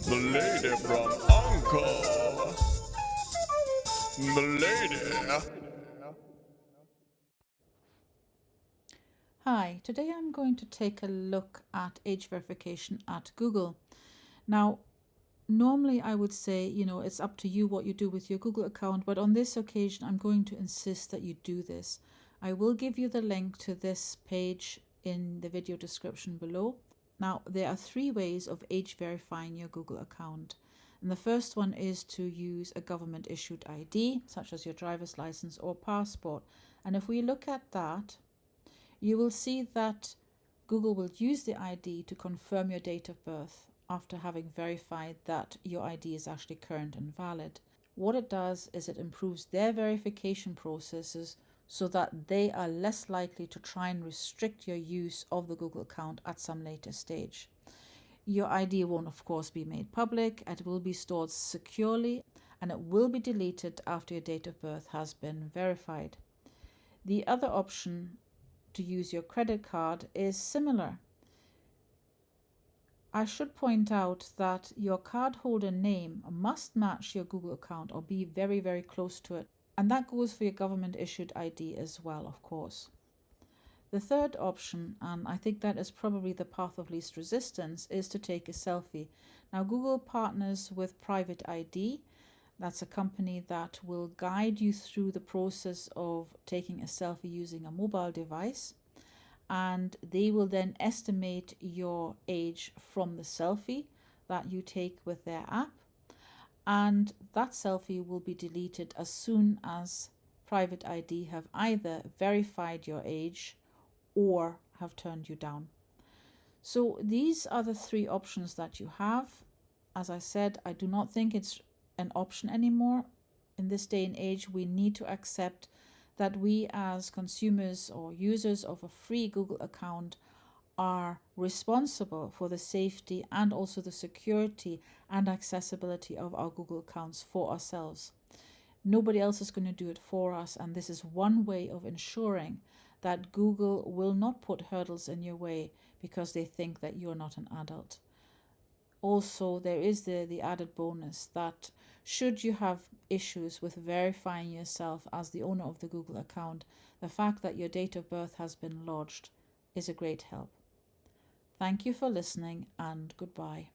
The lady from Uncle. The lady. Hi, today I'm going to take a look at age verification at Google. Now, normally I would say, it's up to you what you do with your Google account, but on this occasion I'm going to insist that you do this. I will give you the link to this page in the video description below. Now, there are 3 ways of age verifying your Google account. And the first one is to use a government issued ID, such as your driver's license or passport. And if we look at that, you will see that Google will use the ID to confirm your date of birth after having verified that your ID is actually current and valid. What it does is it improves their verification processes so that they are less likely to try and restrict your use of the Google account at some later stage. Your ID won't, of course, be made public. It will be stored securely and it will be deleted after your date of birth has been verified. The other option to use your credit card is similar. I should point out that your cardholder name must match your Google account or be very, very close to it. And that goes for your government issued ID as well, of course. The third option, and I think that is probably the path of least resistance, is to take a selfie. Now, Google partners with Private ID. That's a company that will guide you through the process of taking a selfie using a mobile device. And they will then estimate your age from the selfie that you take with their app. And that selfie will be deleted as soon as Private ID have either verified your age or have turned you down. So these are the 3 options that you have. As I said, I do not think it's an option anymore. In this day and age, we need to accept that we as consumers or users of a free Google account are responsible for the safety and also the security and accessibility of our Google accounts for ourselves. Nobody else is going to do it for us, and this is one way of ensuring that Google will not put hurdles in your way because they think that you're not an adult. Also, there is the added bonus that should you have issues with verifying yourself as the owner of the Google account, the fact that your date of birth has been lodged is a great help. Thank you for listening and goodbye.